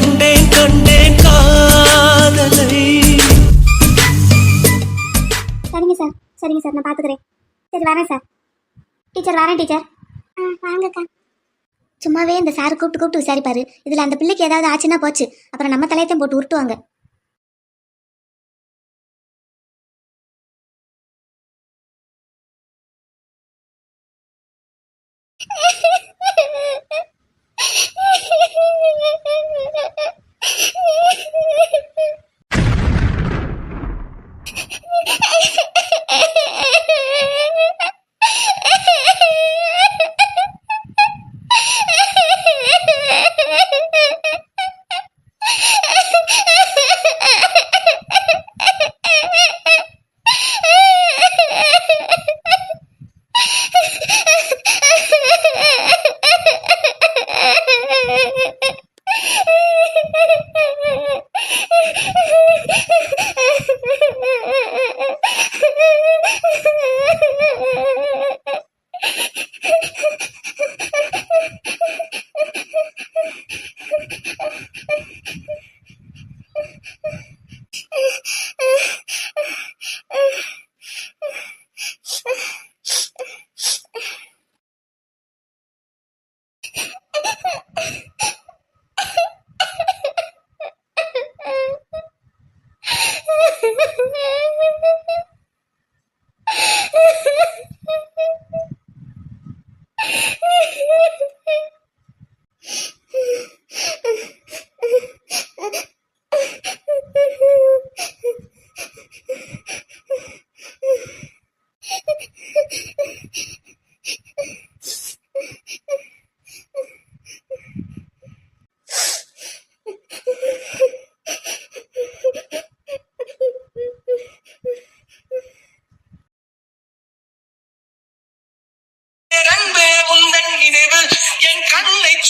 கண்டேன் கண்டேன் காதலை. சரிங்க சார், சரிங்க சார், நான் பார்த்துக்கிறேன். சரி வரேன் சார். டீச்சர் வரேன் டீச்சர். வாங்கக்கா. சும்மாவே இந்த சார் கூப்பிட்டு கூப்பிட்டு விசாரிப்பாரு. இதில் அந்த பிள்ளைக்கு ஏதாவது ஆச்சுன்னா போச்சு, அப்புறம் நம்ம தலையத்தையும் போட்டு உருட்டுவாங்க.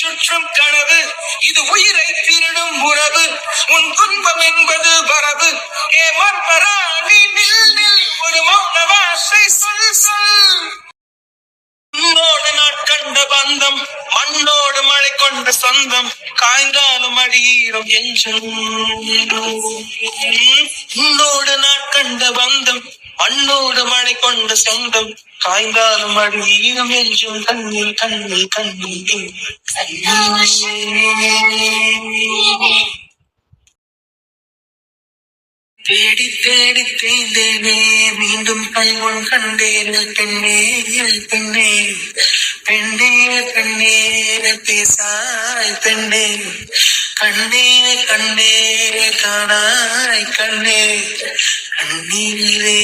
சுற்றும் கனவு இது உயிரை திருடும் உறவு உன் துன்பம் என்பது வரவு ஏமாற்பராணி நில் நில் ஒரு மௌன வாசை சொல் சொல் உன்னோடு நாட்கண்ட பந்தம் மண்ணோடு மழை கொண்ட சொந்தம் காய்ந்தாலும் அடியீரம் என்றும் உன்னோடு நாட்கண்ட பந்தம் மண்ணோடு மழை கொண்ட சொந்தம் காய்ந்தாலும் அடியீரம் என்றும் கண்ணில் கண்ணில் கண்ணில் தேடி தேடி தேய்ந்தேனே மீண்டும் கண்முன் கண்டேனே பெண்ணே பெண்ணே பெண்ணே பெண்ணே பேசாய் பெண்ணே கண்ணே கண்ணே காணாய் கண்ணே கண்ணீரே.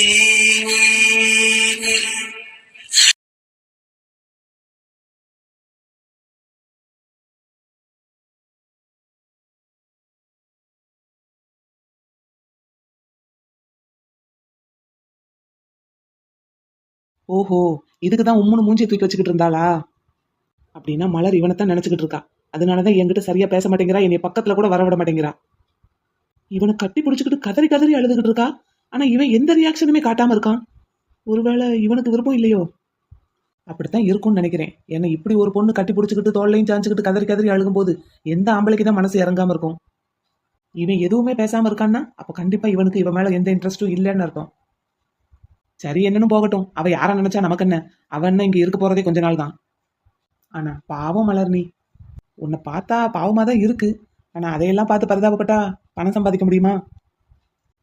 ஓஹோ, இதுக்குதான் உம்முன்னு மூஞ்சி தூக்கி வச்சுக்கிட்டு இருந்தாளா? அப்படின்னா மலர் இவனைத்தான் நினைச்சுக்கிட்டு இருக்கா. அதனாலதான் என்கிட்ட சரியா பேச மாட்டேங்கிறா, என்னை பக்கத்துல கூட வரவிட மாட்டேங்கிறா. இவனை கட்டி பிடிச்சுக்கிட்டு கதறி கதறி அழுதுகிட்டு இருக்கா. ஆனா இவன் எந்த ரியாக்ஷனுமே காட்டாம இருக்கான். ஒருவேளை இவனுக்கு விருப்பம் இல்லையோ? அப்படித்தான் இருக்கும்னு நினைக்கிறேன். ஏன்னா இப்படி ஒரு பொண்ணு கட்டி பிடிச்சுக்கிட்டு தோல்லையும் சாஞ்சுக்கிட்டு கதறி கதறி அழுகும் போது எந்த ஆம்பளைக்கு தான் மனசு இறங்காம இருக்கும். இவன் எதுவுமே பேசாம இருக்கான்னா அப்ப கண்டிப்பா இவனுக்கு இவன் மேல எந்த இன்ட்ரெஸ்டும் இல்லைன்னு அர்த்தம். சரி, என்னன்னு போகட்டும். அவ யார நினைச்சா நமக்கு என்ன? அவன் இங்க இருக்க போறதே கொஞ்ச நாள் தான். ஆனா பாவம் மலர், நீ உன்னை பார்த்தா பாவமா தான் இருக்கு. ஆனா அதையெல்லாம் பார்த்து பரிதாபப்பட்டா பணம் சம்பாதிக்க முடியுமா?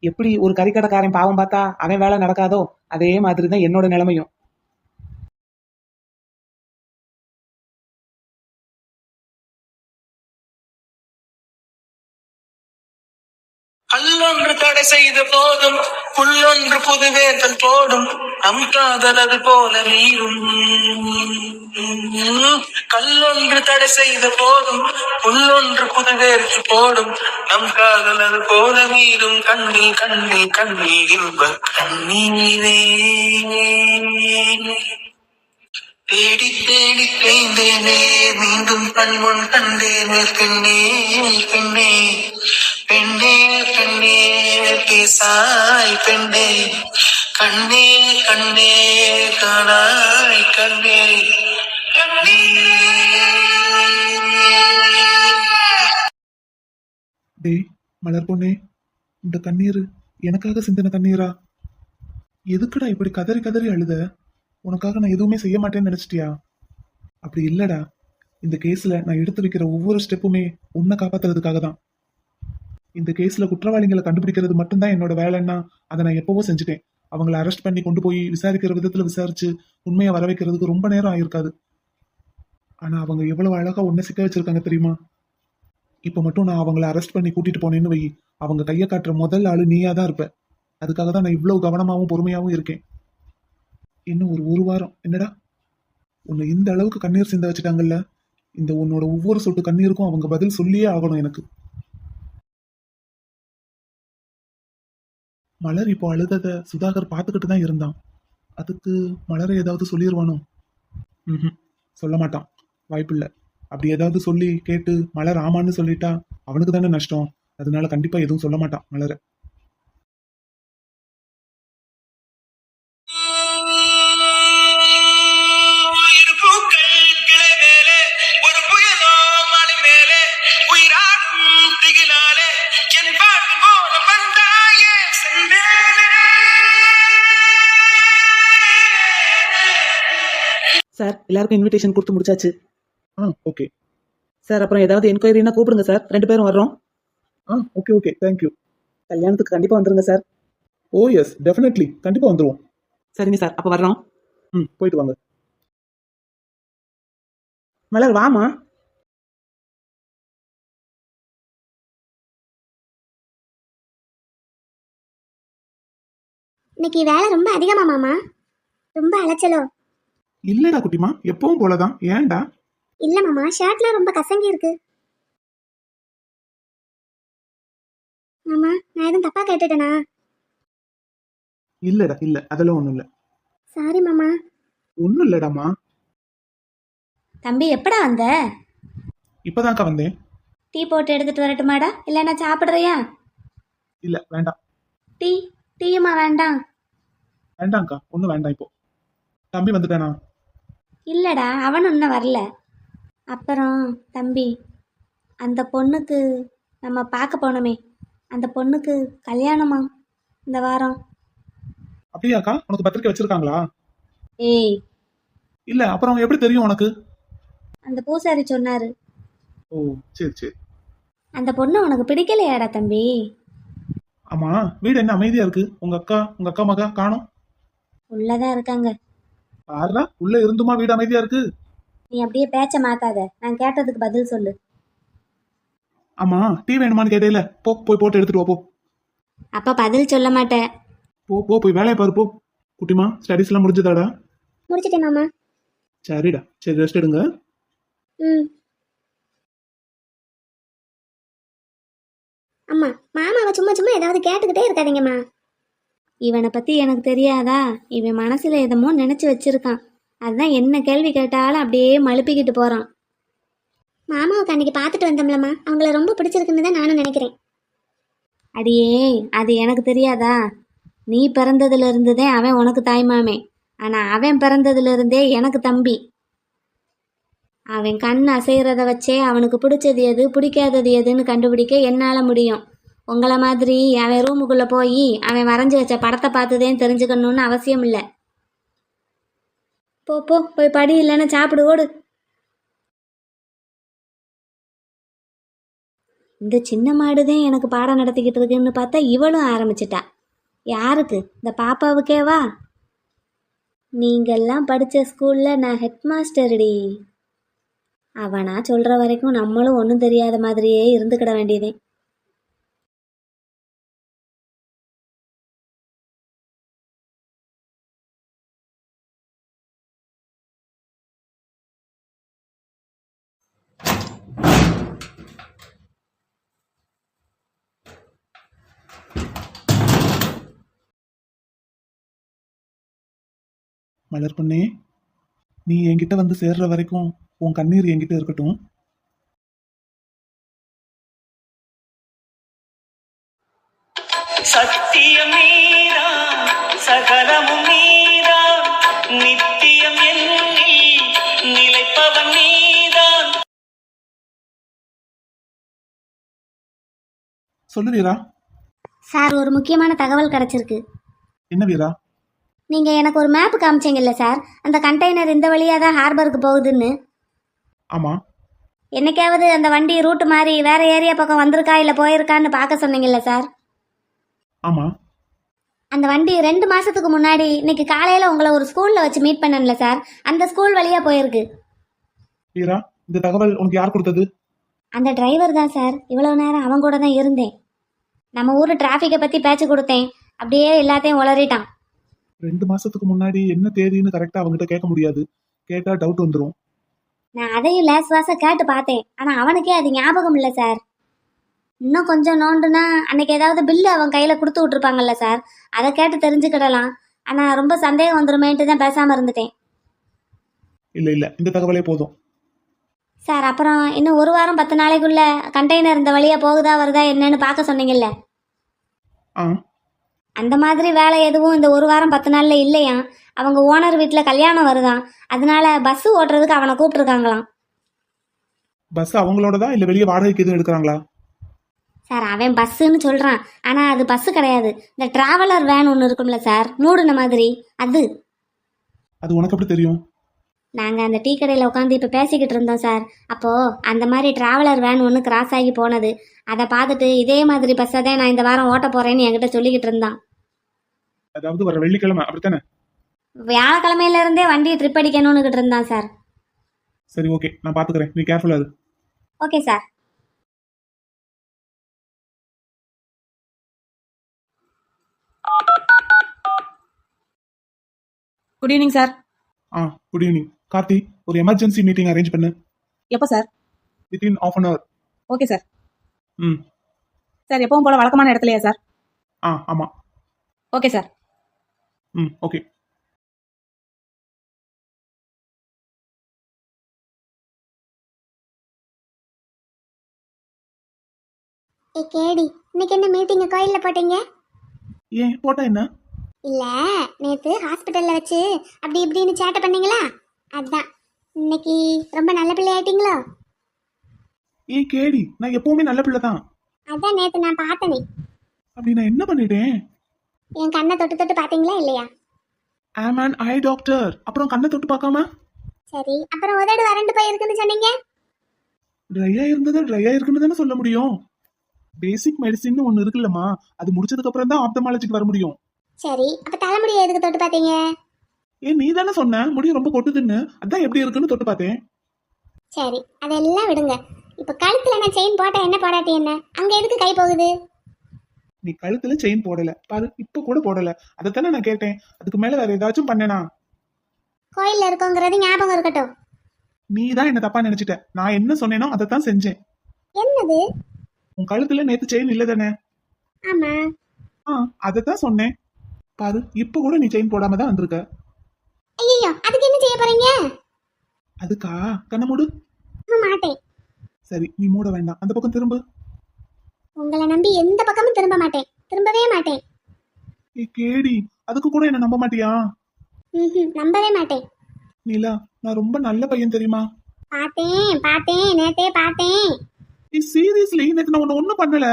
எப்படி ஒரு கறிக்கடைக்காரன் பாவம் பார்த்தா அவன் வேலை நடக்காதோ அதே மாதிரி தான் என்னோட நிலைமையும். கல்லொன்று தடை செய்த போதும் புல்லொன்று புதுவேதல் போடும் நம் காதல் அது போல மீறும். கல்லொன்று தடை செய்த போதும் புல்லொன்று புதுவேற்று போடும் நம் காதல் அது போல மீறும். கண்ணீர் கண்ணீர் கண்ணீர் இன்ப கண்ணீரே. தேடி தேடி தேய்ந்தேனே மீண்டும் கண்முன் கண்டேனே பெண்ணே பெண்ணே பெண்ணே பெண்ணே பேசாய் பெண்ணே கண்ணே கண்ணே காணாய் கண்ணே கண்ணே. டேய் மலர் பொண்ணே, இந்த கண்ணீர் எனக்காக சிந்தின கண்ணீரா? எதுக்குடா இப்படி கதறி கதறி அழுத? உனக்காக நான் எதுவுமே செய்ய மாட்டேன்னு நினைச்சிட்டியா? அப்படி இல்லடா, இந்த கேஸ்ல நான் எடுத்து வைக்கிற ஒவ்வொரு ஸ்டெப்புமே உன்னை காப்பாத்துறதுக்காக தான். இந்த கேஸ்ல குற்றவாளிகளை கண்டுபிடிக்கிறது மட்டும்தான் என்னோட வேலைன்னா அதை நான் எப்பவோ செஞ்சுட்டேன். அவங்கள அரெஸ்ட் பண்ணி கொண்டு போய் விசாரிக்கிற விதத்துல விசாரிச்சு உண்மையை வர வைக்கிறதுக்கு ரொம்ப நேரம் ஆயிருக்காது. ஆனா அவங்க எவ்வளவு அழகா உன்னை சிக்க வச்சிருக்காங்க தெரியுமா? இப்ப மட்டும் நான் அவங்கள அரெஸ்ட் பண்ணி கூட்டிட்டு போனேன்னு வை, அவங்க கையை காட்டுற முதல் ஆளு நீயா தான் இருப்ப. அதுக்காக தான் நான் இவ்வளவு கவனமாவும் பொறுமையாவும் இருக்கேன். இன்னும் ஒரு வாரம் என்னடா, உன்னை இந்த அளவுக்கு கண்ணீர் சிந்த வச்சுட்டாங்கல்ல, இந்த உன்னோட ஒவ்வொரு சொட்டு கண்ணீருக்கும் அவங்க பதில் சொல்லியே ஆகணும் எனக்கு. மலர் இப்போ அழுதத சுதாகர் பார்த்துக்கிட்டு தான் இருந்தான். அதுக்கு மலரை ஏதாவது சொல்லிடுவானோ? ம், சொல்ல மாட்டான், வாய்ப்பில்லை. அப்படி ஏதாவது சொல்லி கேட்டு மலர் ஆமான்னு சொல்லிட்டா அவனுக்கு தானே நஷ்டம். அதனால கண்டிப்பா எதுவும் சொல்ல மாட்டான் மலரை. இரு பூக்கள் கிளை மேலே ஒரு புயலோ மலை மேலே உயிராடும் திகிலாலே என் பாட்டு போல வந்தாயே செந்தேனே. சார் எல்லாருக்கும் இன்விடேஷன் கொடுத்து முடிச்சாச்சு. ஓகே. சார் அப்புறம் ஏதாவது என்கொயரினா கூப்பிடுங்க சார், 2 பேரும் வர்றோம். Okay okay, thank you. கல்யாணத்துக்கு கண்டிப்பா வந்துருங்க சார். ஓ எஸ், டெஃபினெட்லி, கண்டிப்பா வந்துருவோம். சரிங்க சார், அப்ப வர்றோம். போயிட்டு வாங்க. மலர் வாமா. இன்னைக்கு வேலை ரொம்ப அதிகமா மாமா? ரொம்ப அலைச்சலோ? இல்லடா குட்டிமா, எப்பவும் போலதான். ஏன்டா? இல்ல மாமா, ஷர்ட்லாம் ரொம்ப கசங்கி இருக்கு. மாமா, நான் எதுவும் தப்பா கேட்டுட்டேனா? இல்லடா, இல்ல, அதெல்லாம் ஒண்ணும் இல்ல. சாரி மாமா. ஒண்ணும் இல்லடாமா. தம்பி எப்படா வந்த? இப்பதான்க்கா வந்தேன். டீ போட்டு எடுத்துட்டு வரட்டுமாடா, இல்லைன்னா சாப்பிடுறியா? இல்ல, வேண்டாம். டீயுமா வேண்டாம்? வேண்டாம்க்கா, ஒண்ணும் வேண்டாம். இப்போ தம்பி வந்துட்டானா? இல்லடா, அவன் இன்னும் வரல. அப்புறம் தம்பி, அந்த பொண்ணுக்கு நம்ம பார்க்க போனோமே, அந்த பொண்ணுக்கு கல்யாணமா இந்த வாரம்? அப்படியாக்கா, உனக்கு பத்திரிக்கை வச்சிருக்காங்களா? ஏய், இல்ல, அப்புறம் எப்படி தெரியும் உனக்கு? அந்த பூசாரி சொன்னாரு. ஓ, சரி சரி. அந்த பொண்ணு உனக்கு பிடிக்கலையாடா தம்பி? ஆமா, வீடு என்ன அமைதியா இருக்கு? உங்க அக்கா மகா காணோம். உள்ளதான் இருக்காங்க. ஆறா, உள்ள இருந்துமா வீடு அமைதியா இருக்கு? நீ அப்படியே பேச்ச மாத்தாத, நான் கேட்டதுக்கு பதில் சொல்லு. ஆமா, டீ வேணுமான்னு கேட்டேல, போய் போட்டு எடுத்துட்டு வா, போ. அப்ப பதில் சொல்ல மாட்டேன். போய் வேலையை பாரு, போ. குட்டிமா, ஸ்டடீஸ் எல்லாம் முடிஞ்சதாடா? முடிச்சிட்டேன் மாமா. சரிடா, சரி, ரெஸ்ட் எடுங்க. அம்மா, மாமாவை சும்மா சும்மா ஏதாவது கேட்டுக்கிட்டே இருக்காதீங்கம்மா. இவனை பத்தி எனக்கு தெரியாதா? இவன் மனசுல எதமோ நினைச்சு வச்சிருக்கான். அதுதான் என்ன கேள்வி கேட்டாலும் அப்படியே மழுப்பிக்கிட்டு போறான். மாமாவுக்கு அன்னைக்கு பார்த்துட்டு வந்தோம்லம்மா, அவங்கள ரொம்ப பிடிச்சிருக்குன்னு தான் நானும் நினைக்கிறேன். அடியே, அது எனக்கு தெரியாதா? நீ பிறந்ததுல இருந்துதே அவன் உனக்கு தாய்மாமே, ஆனா அவன் பிறந்ததுல இருந்தே எனக்கு தம்பி. அவன் கண் அசைகிறத வச்சே அவனுக்கு பிடிச்சது எது பிடிக்காதது எதுன்னு கண்டுபிடிக்க என்னால் முடியும். உங்களை மாதிரி அவன் ரூமுக்குள்ளே போய் அவன் வரைஞ்சி வச்ச படத்தை பார்த்துதேன்னு தெரிஞ்சுக்கணும்னு அவசியம் இல்லை. போய் படி, இல்லைன்னா சாப்பிடு, ஓடு. இந்த சின்ன மாடுதான் எனக்கு பாடம் நடத்திக்கிட்டு இருக்குன்னு பார்த்தா இவளும் ஆரம்பிச்சிட்டா. யாருக்கு? இந்த பாப்பாவுக்கேவா? நீங்கள்லாம் படித்த ஸ்கூலில் நான் ஹெட் மாஸ்டர்டி. அவனா சொல்கிற வரைக்கும் நம்மளும் ஒன்றும் தெரியாத மாதிரியே இருந்துக்கிட வேண்டியதே. மலர் பொண்ணே, நீ என்கிட்ட வந்து சேர்ற வரைக்கும் உன் கண்ணீர் என்கிட்ட இருக்கட்டும். சத்தியம் நீரா, சகலமும் நீரா, நித்தியம் என்னில் நிலைப்பவன் நீ. சொல்லு வீரா. சார் ஒரு முக்கியமான தகவல் கிடைச்சிருக்கு. என்ன வீரா? நீங்க எனக்கு ஒரு மேப் காமிச்சீங்கல்ல சார், அந்த கண்டெய்னர் இந்த வழியா தான் ஹார்பருக்கு போகுதுன்னு. ஆமா. என்னைக்காவது அந்த வண்டி ரூட் மாதிரி வேற ஏரியா பக்கம் வந்திருக்கா இல்லை போயிருக்கான்னு பார்க்க சொன்னீங்கல்ல சார். ஆமா. அந்த வண்டி 2 மாசத்துக்கு முன்னாடி இன்னைக்கு காலையில உங்களை ஒரு ஸ்கூல்ல வச்சு மீட் பண்ணல சார், அந்த ஸ்கூல் வழியா போயிருக்கு. வீரா, இந்த தகவல் உனக்கு யார் கொடுத்தது? அந்த டிரைவர் தான் சார். இவ்வளவு நேரம் அவன் கூட தான் இருந்தேன். நம்ம ஊர் டிராஃபிக்கை பத்தி பேச்சு கொடுத்தேன், அப்படியே எல்லாத்தையும் உளறிட்டான். 2 மாசத்துக்கு முன்னாடி என்ன தேதின்னு கரெக்டா அவங்ககிட்ட கேட்க முடியாது. கேட்டா டவுட் வந்துடும். நான் அதையும் லேஸ் கேட்டு பார்த்தேன், ஆனா அவனுக்கே அது ஞாபகம் இல்லை சார். இன்னும் கொஞ்சம் நோண்டுனா அன்னைக்கு ஏதாவது பில்லு அவன் கையில கொடுத்து விட்டுருப்பாங்கல்ல சார், அதை கேட்டு தெரிஞ்சுக்கிடலாம். ஆனா ரொம்ப சந்தேகம் வந்துருமேன்ட்டு தான் பேசாம இருந்துட்டேன். இல்ல இல்ல, இந்த தகவலே போதும். சார் அப்புறம் இன்னும் 1 வாரம் 10 நாளைக்குள்ள கண்டெய்னர் இந்த வழியா போகுதா வருதா என்னன்னு பார்க்க சொன்னீங்கல்ல, ஆ. அந்த மாதிரி வேலை எதுவும் இந்த 1 வாரம் 10 நாள்ல இல்லையா. அவங்க ஓனர் வீட்டில் கல்யாணம் வருதான், அதனால பஸ் ஓட்டுறதுக்கு அவனை கூப்பிட்டுருக்காங்களாம். பஸ் அவங்களோடதா இல்ல வெளியே வாடகைக்கு எதுவும் எடுக்கிறாங்களா? சார் அவன் பஸ்ஸுன்னு சொல்கிறான், ஆனால் அது பஸ்ஸு கிடையாது. இந்த டிராவலர் வேன் ஒன்று இருக்கும்ல சார், மூடின மாதிரி, அது. அது உனக்கு எப்படி தெரியும்? நாங்கள் அந்த டீ கடையில் உட்காந்து இப்போ பேசிக்கிட்டு இருந்தோம் சார். அப்போது அந்த மாதிரி டிராவலர் வேன் ஒன்று கிராஸ் ஆகி போனது. அதை பார்த்துட்டு இதே மாதிரி பஸ்ஸை தான் நான் இந்த வாரம் ஓட்ட போகிறேன்னு என்கிட்ட சொல்லிக்கிட்டு இருந்தான். அதாவது வர வெள்ளிக்கிழமை அப்படித்தானே? வியாழக்கிழமையிலேருந்தே வண்டியை ட்ரிப் அடிக்கணும்னுக்கிட்டு இருந்தான் சார். சரி, ஓகே, நான் பாத்துக்கிறேன். நீ கேர்ஃபுல்லா இரு. Okay sir. Good evening sir. Good evening. Karthi, ஒரு எமர்ஜென்சி மீட்டிங் அரேஞ்ச் பண்ணு. எப்போ சார்? Within ½ an hour. Okay sir. ம். சார் எப்பவும் போல வழக்கமான இடத்துலையா சார்? ஆமா. Okay sir. ம், ஓகே. ஏ கேடி, இன்னைக்கு என்ன மீட்டிங் கோயிலில் போட்டீங்க? ஏன் போட்டா என்ன? இல்லை, நேற்று ஹாஸ்பிட்டலில் வச்சு அப்படி இப்படின்னு சேட்டை பண்ணீங்களா, அதுதான். இன்னைக்கு ரொம்ப நல்ல பிள்ளை ஆயிட்டீங்களோ? ஏன் கேடி, நான் எப்பவுமே நல்ல பிள்ளை தான். அதான் நேற்று நான் பார்த்தனே. அப்படி நான் என்ன பண்ணிட்டேன்? என் கண்ணை தொட்டு தொட்டு பார்த்தீங்களா இல்லையா? ஆம் அன் ஐ டாக்டர். அப்புறம் கண்ணை தொட்டு பார்க்காம? சரி, அப்புறம் உதடு வறண்டு போயிருக்குன்னு சொன்னீங்க. ட்ரையா இருந்தது ட்ரையா இருக்குன்னு தானே சொல்ல முடியும். பேசிக் மெடிசின் ஒன்னு இருக்குல்லம்மா, அது முடிச்சதுக்கு அப்புறம் தான் ஆப்தமாலஜிக்கு வர முடியும். சரி, அப்ப தலைமுடியை எதுக்கு தொட்டு பார்த்தீங்க? ஏன் நீ தானே சொன்ன முடி ரொம்ப கொட்டுதுன்னு, அதான் எப்படி இருக்குன்னு தொட்டு பார்த்தேன். சரி, அதெல்லாம் விடுங்க. இப்ப கழுத்துல நான் செயின் போட்டா என்ன போடாட்டி என்ன, அங்க எதுக்கு கை போகுது? நீ கழுத்துல செயின் போடல பாரு, இப்ப கூட போடல. அதைத்தானே நான் கேட்டேன். அதுக்கு மேல வேற ஏதாச்சும் பண்ணேனா? கோயில்ல இருக்கோங்கிறது ஞாபகம் இருக்கட்டும். நீ தான் என்ன தப்பா நினைச்சிட்ட. நான் என்ன சொன்னேனோ அதைத்தான் செஞ்சேன். என்னது? உன் கழுத்துல நேத்து செயின் இல்ல தானே? ஆமா. அதைத்தான் சொன்னேன். பாரு, இப்ப கூட நீ செயின் போடாம தான் வந்திருக்க. ஐயோ, அதுக்கு என்ன செய்ய போறீங்க? அதுக்கா? கண்ண மூடு. மாட்டேன். சரி, நீ மூட வேண்டாம். அந்த பக்கம் திரும்பு. உங்களை நம்பி எந்த பக்கமும் திரும்ப மாட்டேன், திரும்பவே மாட்டேன். ஏ கேடி, அதுக்கு கூட என்ன நம்ப மாட்டியா? நம்பவே மாட்டேன். நீலா, நான் ரொம்ப நல்ல பையன் தெரியுமா? பார்த்தேன், நேத்தே பார்த்தேன். சீரியஸ்லி, நேத்து நான் உன்னை ஒண்ணும் பண்ணல.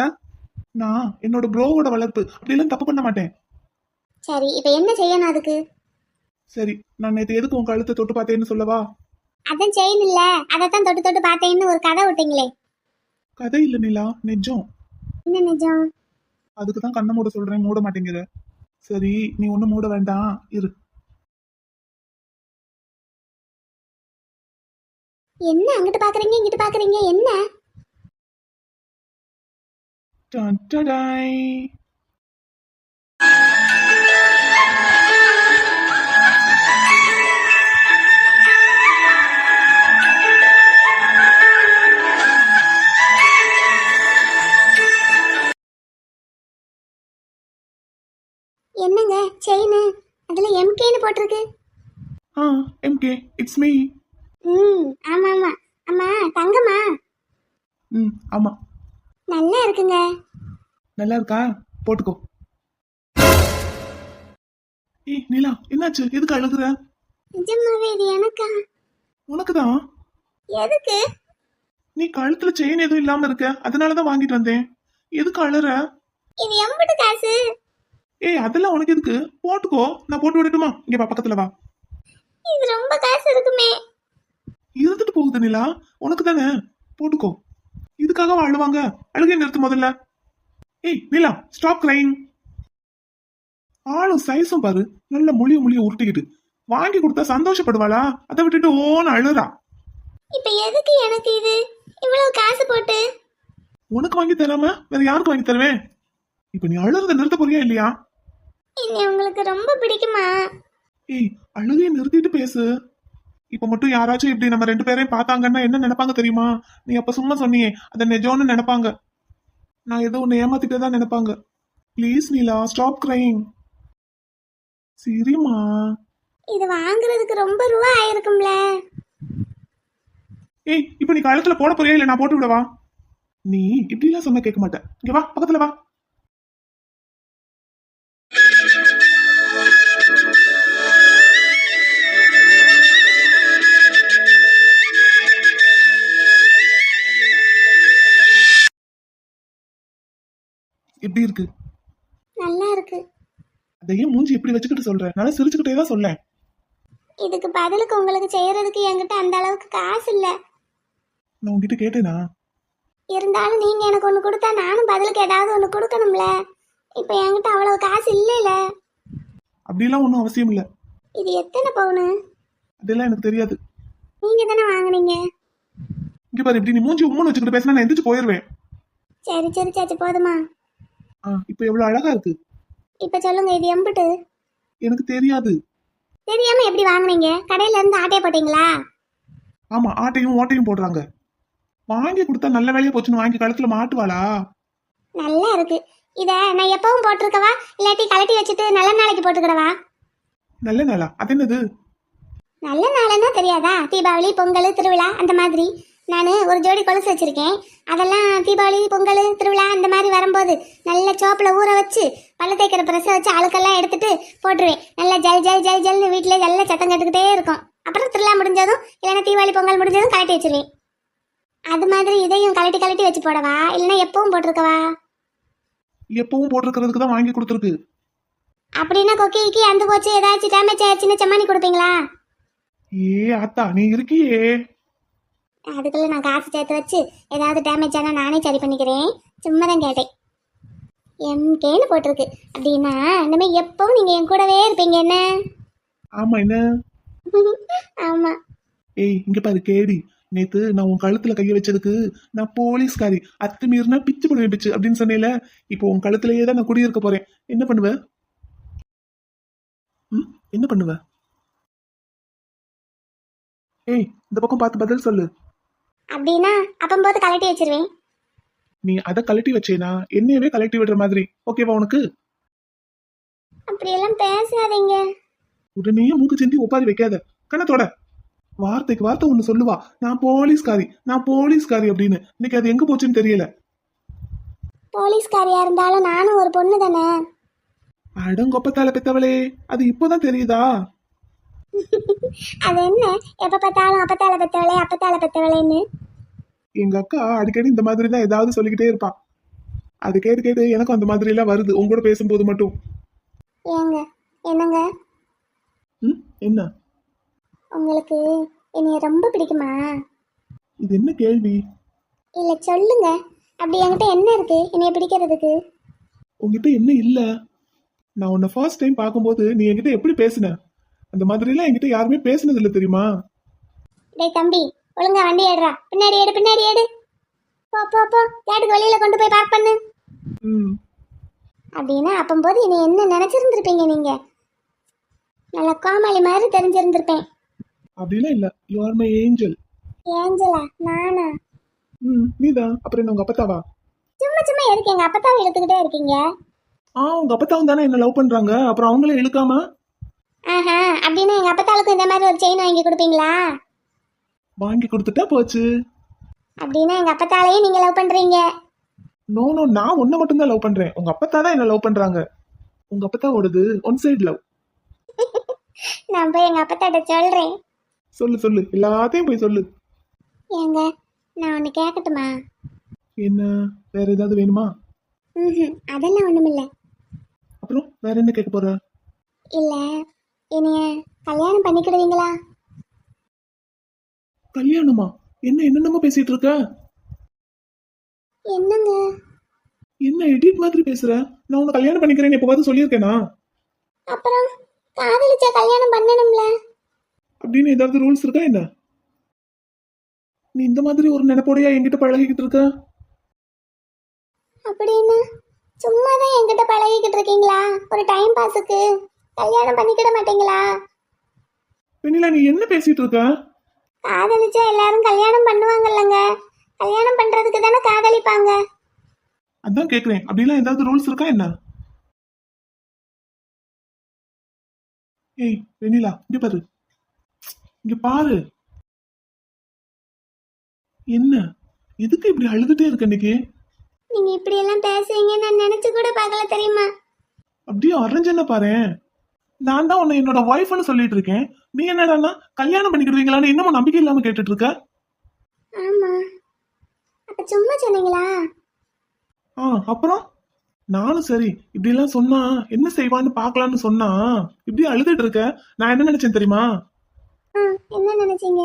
நான் என்னோட ப்ரோவோட வளர்ப்பு, அப்படிலாம் தப்பு பண்ண மாட்டேன். சரி, இப்ப என்ன செய்யணும் அதுக்கு? சரி, நான் நேத்து எதுக்கு உன் கழுத்தை தொட்டு பார்த்தேன்னு சொல்லவா? அதான் செயின் இல்ல, அதைத்தான் தொட்டு தொட்டு பார்த்தேன்னு ஒரு கதை விட்டீங்களே. கதை இல்ல நீலா, நிஜம். என்ன நிஜம்? அதுக்குதான் கண்ணை மூட சொல்றேன், மூட மாட்டேங்கிற. சரி, நீ ஒண்ணும் மூட வேண்டாம், இரு. என்ன அங்கிட்டு பாக்குறீங்க இங்கிட்டு பாக்குறீங்க, என்ன? டன் டடாய். என்னங்க செயின், அதுல எம்கேன்னு போட்டிருக்கு. MK, it's me. ஆமா ஆமா. அம்மா தங்கம்மா. ஆமா. நல்லா இருக்குங்க. நல்லா இருக்கா? போட்டுக்கோ. ஏய் நீலா, என்னாச்சு? எதுக்கு அழுகுற? நிஜமாவே இது எனக்கா? உனக்குதான். எதுக்கு? நீ கழுத்துல செயின் எதுவும் இல்லாம இருக்க, அதனாலதான் வாங்கிட்டு வந்தேன். எதுக்கு அழுற? இது எம்பிட்டு காசு? ஏய் அதெல்லாம் உனக்கு எதுக்கு? போட்டுக்கோ, நான் போட்டு விடட்டுமா? இங்க வா, பக்கத்துல வா. இது ரொம்ப காசு இருக்குமே. இருந்துட்டு போகுது நிலா, உனக்கு தானே, போட்டுக்கோ. இதுக்காக அழுவாங்க? அழுகை நிறுத்து முதல்ல. ஏய் நிலா, ஸ்டாப் கிரைங். ஆளும் சைஸும் பாரு, நல்ல முழிய உருட்டிக்கிட்டு. வாங்கி கொடுத்தா சந்தோஷப்படுவாளா? அதை விட்டுட்டு ஓன்னு அழுறா. இப்ப எதுக்கு எனக்கு இது இவ்வளவு காசு போட்டு? உனக்கு வாங்கி தராம வேற யாருக்கு வாங்கி தருவேன்? இப்ப நீ அழுறத நிறுத்த போறியா இல்லையா? என்னை உங்களுக்கு ரொம்ப பிடிக்குமா? ஏய் அழுகையை நிறுத்திட்டு பேசு. இப்ப மட்டும் யாராச்சும் இப்படி நம்ம 2 பேரையும் பார்த்தாங்கன்னா என்ன நினைப்பாங்க தெரியுமா? நீ அப்ப சும்மா சொன்னியே, அதை நிஜம்னு நினைப்பாங்க. நான் ஏதோ உன்னை ஏமாத்திட்டே தான் நினைப்பாங்க. Please Neela, stop crying. சரிம்மா. இது வாங்குறதுக்கு ரொம்ப ரூபா ஆயிருக்கும்ல. ஏய் இப்ப நீ கழுத்துல போட போறியா இல்ல நான் போட்டு விடவா? நீ இப்படி எல்லாம் சொன்ன கேட்க மாட்டேன். இங்க வா, பக்கத்துல வா. எப்படி இருக்கு? நல்லா இருக்கு. அதையும் மூஞ்சி எப்படி வச்சுக்கிட்டு சொல்ற? நல்லா சிரிச்சுக்கிட்டே தான் சொல்லேன். இதுக்கு பதிலுக்கு உங்களுக்கு செய்யறதுக்கு என்கிட்ட அந்த அளவுக்கு காசு இல்ல. நான் உன்கிட்ட கேட்டேனா? இருந்தாலும் நீங்க எனக்கு ஒண்ணு கொடுத்தா நானும் பதிலுக்கு ஏதாவது ஒண்ணு கொடுக்கணும்ல. இப்ப என்கிட்ட அவ்வளவு காசு இல்லைல. அப்படிலாம் ஒன்றும் அவசியம் இல்லை. இது எத்தனை பவுனு? அதெல்லாம் எனக்கு தெரியாது. நீங்க தானே வாங்குனீங்க. இங்க பாரு, இப்படி நீ மூஞ்சி உம்முன்னு வச்சுக்கிட்டு பேசினா நான் எந்திரிச்சு போயிடுவேன். சரி சரி சாச்சு போதுமா? இப்போ எவ்வளவு அழகா இருக்கு. இப்ப சொல்லுங்க, இது எம்பிட்டு? எனக்கு தெரியாது. தெரியாம எப்படி வாங்குனீங்க? கடையில இருந்து ஆட்டைய போட்டீங்களா? ஆமா, ஆட்டையும் ஓட்டையும் போடுறாங்க. வாங்கி கொடுத்தா நல்ல வேலையா போச்சுன்னு வாங்கி கழுத்துல மாட்டுவாளா? நல்லா இருக்கு. இத நான் எப்பவும் போட்டிருக்கவா இல்லாட்டி கழட்டி வச்சுட்டு நல்ல நாளைக்கு போட்டுக்கிடவா? நல்ல நாளா? அது என்னது? நல்ல நாளுன்னா தெரியாதா? தீபாவளி, பொங்கல், திருவிழா அந்த மாதிரி. நான் ஒரு ஜோடி கொலுசு வச்சிருக்கேன். அதெல்லாம் தீபாவளி, பொங்கல், திருவிழா இந்த மாதிரி வரும்போது நல்ல சோப்பில் ஊற வச்சு பல்லு தேய்க்கிற ப்ரெஸ்ஸை வச்சு அழுக்கெல்லாம் எடுத்துட்டு போட்டுருவேன். நல்லா ஜல் ஜல் ஜல் ஜல்னு வீட்டிலே நல்ல சத்தம் கேட்டுக்கிட்டே இருக்கும். அப்புறம் திருவிழா முடிஞ்சதும் இல்லைன்னா தீபாவளி, பொங்கல் முடிஞ்சதும் கழட்டி வச்சிருவேன். அது மாதிரி இதையும் கழட்டி கழட்டி வச்சு போடவா இல்லைன்னா எப்பவும் போட்டிருக்கவா? எப்பவும் போட்டிருக்கிறதுக்கு தான் வாங்கி கொடுத்துருக்கு. அப்படின்னா கொக்கிக்கு அந்த போச்சு ஏதாச்சும் டேமேஜ் ஆயிடுச்சுன்னு செம்மானி கொடுப்பீங்களா? ஏ ஆத்தா, நீ இருக்கியே. அதுக்குள்ள நான் காசு சேர்த்து வச்சு ஏதாவது டேமேஜ் ஆனால் நானே சரி பண்ணிக்கிறேன். சும்மா தான் கேட்டேன். எம்கேன்னு போட்டிருக்கு. அப்படின்னா இனிமேல் எப்பவும் நீங்கள் என் கூடவே இருப்பீங்க என்ன? ஆமா, என்ன? ஆமா. ஏய் இங்க பாரு கேடி, நேத்து நான் உன் கழுத்துல கைய வச்சதுக்கு நான் போலீஸ்காரி, அத்துமீறினா பிச்சு போடுவேன் பிச்சு அப்படின்னு சொன்னேல. இப்போ உன் கழுத்துலயே தான் நான் குடியிருக்க போறேன். என்ன பண்ணுவ? என்ன பண்ணுவ? ஏய் இந்த பக்கம் பார்த்து பதில் சொல்லு. அப்படின்னா அப்பம்போது கலட்டி வச்சிருவேன். நீ அதை கழட்டி வச்சேனா என்னையவே கழட்டி விடுற மாதிரி ஓகேவா உனக்கு? அப்படியெல்லாம் பேசாதீங்க. உடனே மூக்கு சிந்தி ஒப்பாரி வைக்காத. கணத்தோட வார்த்தைக்கு வார்த்தை ஒண்ணு சொல்லுவா, நான் போலீஸ்காரி நான் போலீஸ்காரி அப்படின்னு. இன்னைக்கு அது எங்க போச்சுன்னு தெரியல. போலீஸ்காரியா இருந்தாலும் நானும் ஒரு பொண்ணு தானே. அடங்கொப்பத்தால பெத்தவளே, அது இப்போதான் தெரியுதா? அது என்ன எப்ப பார்த்தாலும் அப்பத்தால பெத்தவளே அப்பத்தால பெத்தவளேன்னு? எங்க அக்கா அடிக்கடி இந்த மாதிரி தான் ஏதாவது சொல்லிக்கிட்டே இருப்பா. அது கேட்டு கேட்டு எனக்கும் அந்த மாதிரி எல்லாம் வருது உங்களோட பேசும்போது மட்டும். ஏங்க என்னங்க என்ன? உங்களுக்கு என்னைய ரொம்ப பிடிக்குமா? இது என்ன கேள்வி? இல்ல சொல்லுங்க, அப்படி என்கிட்ட என்ன இருக்கு என்னைய பிடிக்கிறதுக்கு? உங்ககிட்ட என்ன இல்ல? நான் உன்னை ஃபர்ஸ்ட் டைம் பார்க்கும்போது நீ என்கிட்ட எப்படி பேசின, அந்த மாதிரி எல்லாம் என்கிட்ட யாருமே பேசினது இல்லை தெரியுமா? டேய் தம்பி, ஒழுங்கா வண்டி ஏடுறா. பின்னாடி ஏடு பின்னாடி ஏடு. போ போ போ, கேட்டுக்கு வெளியில கொண்டு போய் பார்க் பண்ணு. அப்படின்னா அப்பம்போது என்னை என்ன நினைச்சிருந்திருப்பீங்க நீங்க? நல்ல காமாளி மாதிரி தெரிஞ்சிருந்திருப்பேன். அப்படிலாம் இல்ல, you are my angel. Angela? நானா? நீதான். அப்புறம் என்ன உங்க அப்பத்தாவா? சும்மா சும்மா எதுக்கு எங்க அப்பத்தாவை இழுத்துக்கிட்டே இருக்கீங்க? உங்க அப்பத்தாவும் தானே என்ன லவ் பண்றாங்க, அப்புறம் அவங்களே இழுக்காம? ஆஹா, அப்படின்னா எங்க அப்பத்தாளுக்கும் இந்த மாதிரி ஒரு செயின் வாங்கி கொடுப்பீங்களா? வாங்கி கொடுத்துட்டா போச்சு. அப்படின்னா எங்க அப்பத்தாலையும் நீங்க லவ் பண்றீங்க? நோ நோ, நான் உன்னை மட்டும் தான் லவ் பண்றேன். உங்க அப்பத்தா தான் என்ன லவ் பண்றாங்க. உங்க அப்பத்தா ஓடுது ஒன் சைடு லவ். நான் போய் எங்க அப்பத்தாட்ட சொல்றேன். சொல்லு சொல்லு, எல்லாத்தையும் போய் சொல்லு. ஏங்க நான் ஒன்னு கேட்கட்டுமா? என்ன, வேற ஏதாவது வேணுமா? ம் அதெல்லாம் ஒண்ணுமில்ல. அப்புறம் வேற என்ன கேட்க போற? இல்ல, என்னைய கல்யாணம் பண்ணிக்கிடுவீங்களா? கல்யாணமா? என்னென்னமோ பேசிட்டு இருக்க? என்னங்க? என்ன எடிட் மாதிரி பேசுற? நான் உன்னை கல்யாணம் பண்ணிக்கிறேன்னு எப்போவாவது சொல்லியிருக்கேனா? அப்புறம் காதலிச்சா கல்யாணம் பண்ணணும்ல? அப்படின்னு ஏதாவது ரூல்ஸ் இருக்கா என்ன? நீ இந்த மாதிரி ஒரு நினைப்போடையா என்கிட்ட பழகிக்கிட்டு இருக்க? அப்படின்னு சும்மா தான் என்கிட்ட பழகிக்கிட்டு இருக்கீங்களா? ஒரு டைம் பாஸுக்கு கல்யாணம் பண்ணிக்கிட மாட்டீங்களா? வெண்ணிலா, நீ என்ன பேசிட்டு இருக்க? காதலிச்சா எல்லாரும் கல்யாணம் பண்ணுவாங்கல்லங்க. கல்யாணம் பண்றதுக்கு தானே காதலிப்பாங்க. அதான் கேக்குறேன், அப்படிலாம் ஏதாவது ரூல்ஸ் இருக்கா என்ன? ஏய் வெண்ணிலா, இங்க பாரு, இங்க பாரு. என்ன எதுக்கு இப்படி அழுதுட்டே இருக்க இன்னைக்கு? நீங்க இப்படி எல்லாம் பேசுவீங்க நான் நினைச்சு கூட பார்க்கல தெரியுமா? அப்படியே அரைஞ்சன பாரேன். நான் தான் உன்னை என்னோட ஒய்ஃப்னு சொல்லிட்டு இருக்கேன். நீ என்னடான்னா கல்யாணம் பண்ணிக்கிடுவீங்களான்னு இன்னமும் நம்பிக்கை இல்லாம கேட்டுட்டு இருக்க. ஆமா, அப்ப சும்மா சொன்னீங்களா? அப்புறம் நானும் சரி இப்படி எல்லாம் சொன்னா என்ன செய்வான்னு பாக்கலான்னு சொன்னா இப்படி அழுதுட்டு இருக்க. நான் என்ன நினைச்சேன் தெரியுமா? என்ன நினைச்சீங்க?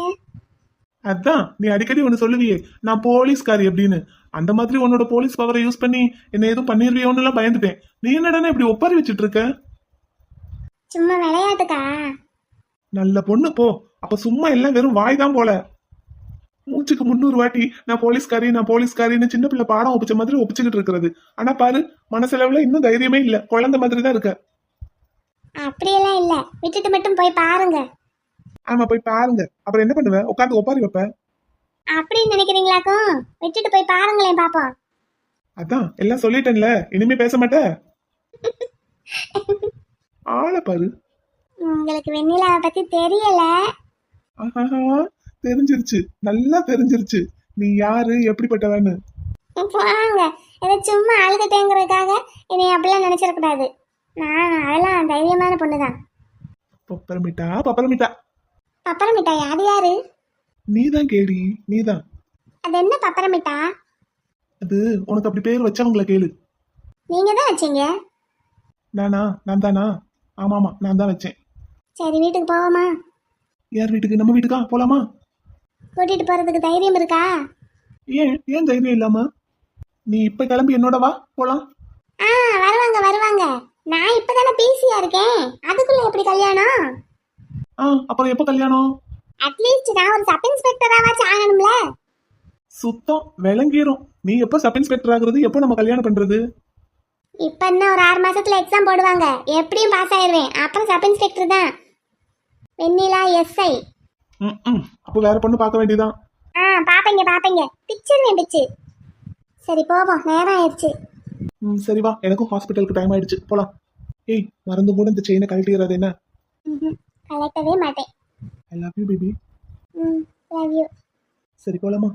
அதான் நீ அடிக்கடி ஒண்ணு சொல்லுவியே, நான் போலீஸ்காரி அப்படின்னு. அந்த மாதிரி உன்னோட போலீஸ் பவரை யூஸ் பண்ணி என்ன எதுவும் பண்ணிருவியோன்னு எல்லாம் பயந்துட்டேன். நீ என்னடானா இப்படி ஒப்பாரி வச்சுட்டு இருக்க? சும்மா விளையாட்டுக்கா? நல்ல பொண்ணு போ. அப்ப சும்மா எல்லாம் வெறும் வாய் தான் போல. மூச்சுக்கு 300 வாட்டி நான் போலீஸ்காரின்னு சின்ன பிள்ளை பாடம் ஒப்பிச்ச மாதிரி ஒப்பிச்சுக்கிட்டு இருக்கிறது. ஆனா பாரு, மனசளவுல இன்னும் தைரியமே இல்ல, குழந்தை மாதிரி தான் இருக்க. அப்படியெல்லாம் இல்ல, விட்டுட்டு மட்டும் போய் பாருங்க. ஆமா, போய் பாருங்க. அப்புறம் என்ன பண்ணுவ? உட்காந்து ஒப்பாரி வைப்ப? அப்படின்னு நினைக்கிறீங்களாக்கும்? விட்டுட்டு போய் பாருங்களேன் பாப்போம். அதான் எல்லாம் சொல்லிட்டேன்ல, இனிமே பேச மாட்ட. ஆளை பாரு. உங்களுக்கு வெண்ணிலாவை பத்தி தெரியல. ஆஹா, தெரிஞ்சிருச்சு, நல்லா தெரிஞ்சிருச்சு நீ யாரு எப்படிப்பட்டவன்னு. வாங்க, ஏதோ சும்மா அழுதுட்டேங்கிறதுக்காக என்னை அப்படிலாம் நினைச்சிடக்கூடாது. நான் அதெல்லாம் தைரியமான பொண்ணுதான். பப்பரமிட்டா. பப்பரம் மிட்டாய்? அது யாரு? நீதான் கேடி, நீதான். அது என்ன பப்பரம் மிட்டா? அது உனக்கு அப்படி பேர் வச்சவங்கள கேளு. நீங்க தான் வச்சீங்க. நான் தானா? ஆமாமா, நான் தான் வச்சேன். சரி, வீட்டுக்கு போவோமா? யார் வீட்டுக்கு? நம்ம வீட்டுக்கா? போலாமா? கூட்டிட்டு போறதுக்கு தைரியம் இருக்கா? ஏன் தைரியம் இல்லாம? நீ இப்ப கிளம்பி என்னோட வா, போலாம். வருவாங்க. நான் இப்பதானே பிசியா இருக்கேன், அதுக்குள்ள எப்படி கல்யாணம்? அப்புறம் எப்ப கல்யாணம்? அட்லீஸ்ட் நான் ஒரு சப் இன்ஸ்பெக்டராவாச்சும் ஆகணும்ல. சுத்தம் விளங்கிரும். நீ எப்ப சப் இன்ஸ்பெக்டர் ஆகுறது? எப்போ நம்ம கல்யாணம் பண்றது? இப்ப என்ன ஒரு 6 மாசத்துல எக்ஸாம் போடுவாங்க, எப்படியும் பாஸ் ஆயிருவேன். அப்புறம் சப் இன்ஸ்பெக்டர் தான். வெண்ணிலா எஸ்ஐ. அப்போ வேற பொண்ணு பார்க்க வேண்டியதான். பாப்பீங்க பிச்சிருவேன் பிச்சு. சரி போவோம், நேரம் ஆயிடுச்சு. சரி வா, எனக்கும் ஹாஸ்பிட்டலுக்கு டைம் ஆயிடுச்சு, போலாம். ஏய், மறந்து கூட இந்த செயினை கழட்டிடுறது என்ன? கலட்டவே மாட்டேன். I love you baby. Love you. சரி போலாமா?